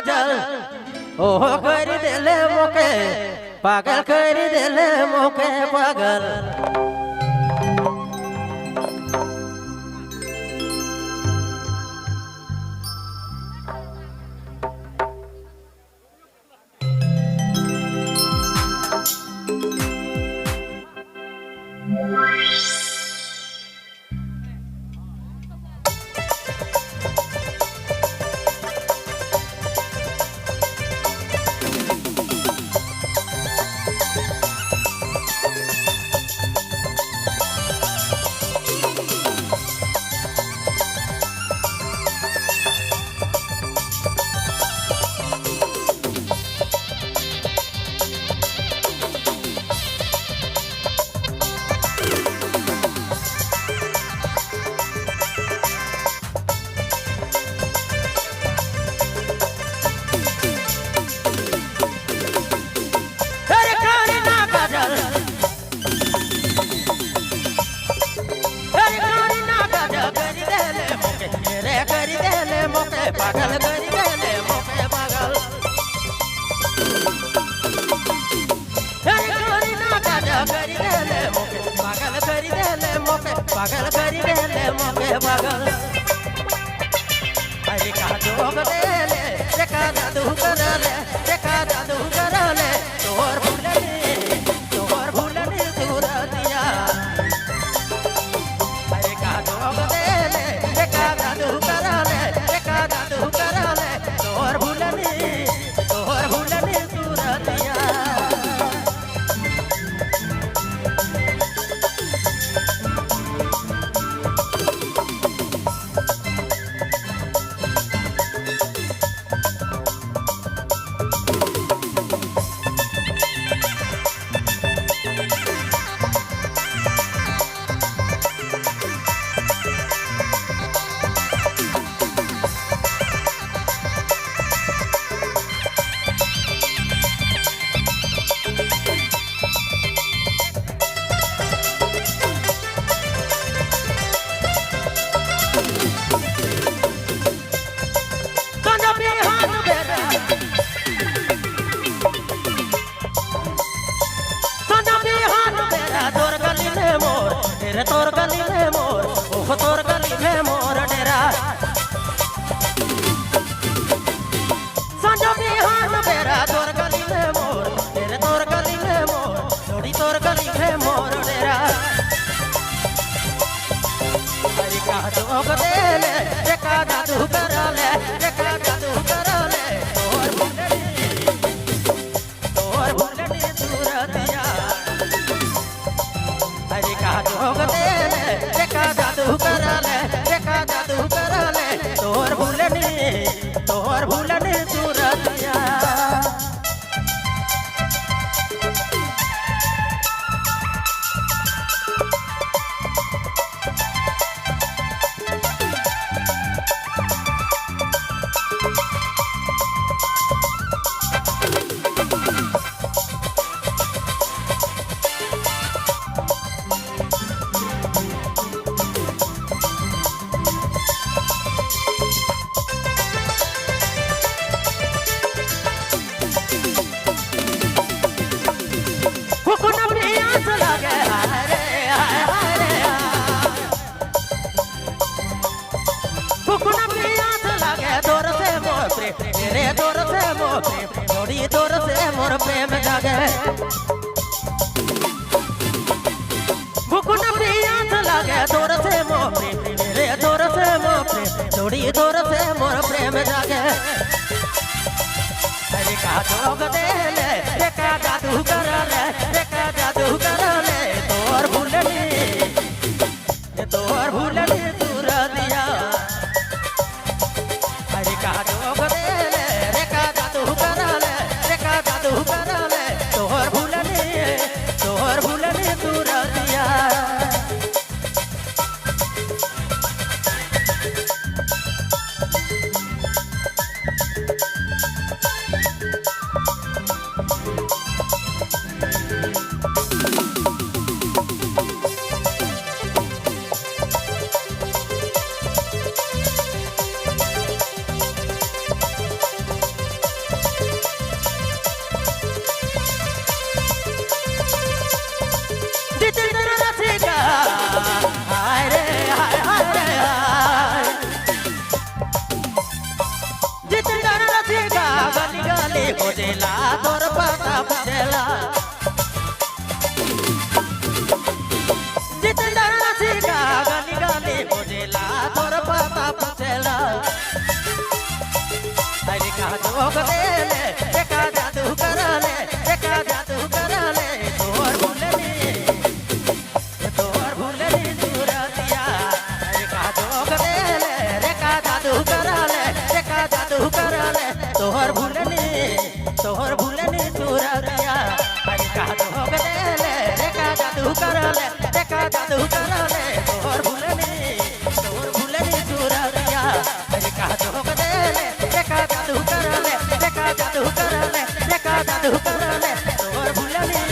काजल ओहो कर देले मोके पागल कर देले मोके पागल पागल करी देले मोके पागल करी ना काजा करी देले मोके पागल करी देले मोके पागल करी देले मोके पागल अरे का जोग देले रे का जादू करले रे का जादू करले तोर भूलनी सूरतिया अरे का जोग देले रे का जादू करले जादू करले तोर भूलनी सूरतिया तोर गली में मोर ओह तोर गली में मोर डेरा संजो बिहान बेरा तोर गली में मोर तेरे तोर गली में मोर थोड़ी तोर गली में मोर डेरा अरे का जोग देले रे का जादू करले रे का जादू करले तोर भूलनी सूरतिया अरे का जोग देले रे का जादू करले रे का जादू करले तोर भूलनी सूरतिया तेरे तोर से मोर प्रेम थोड़ी तोर से मोर प्रेम जागे भुकुन प्रियांस लागे तोर से मोर प्रेम तेरे तोर से मोर प्रेम थोड़ी तोर से मोर प्रेम जागे अरे का जोग देले रे का जादू करले रे का जादू करले तोर भूलनी सूरतिया अरे का जोग देले रे का जादू करले रे का जादू करले तोर भूलनी सूरतिया बोझेला तोर पता पूछेला जितना सीखा गानी गानी बोझेला तोर पता पूछेला अरे का जोग देले एका जादू करले एका जादू करले तोर भूलनी सूरतिया अरे का जोग देले एका जादू करले एका जादू करले तोर भूलनी सूरतिया अरे का जोग देले एका जादू करले एका जादू करले तोर भूलनी सूरतिया अरे का जोग देले एका जादू करले एका जादू करले एका जादू करले तोर भूलनी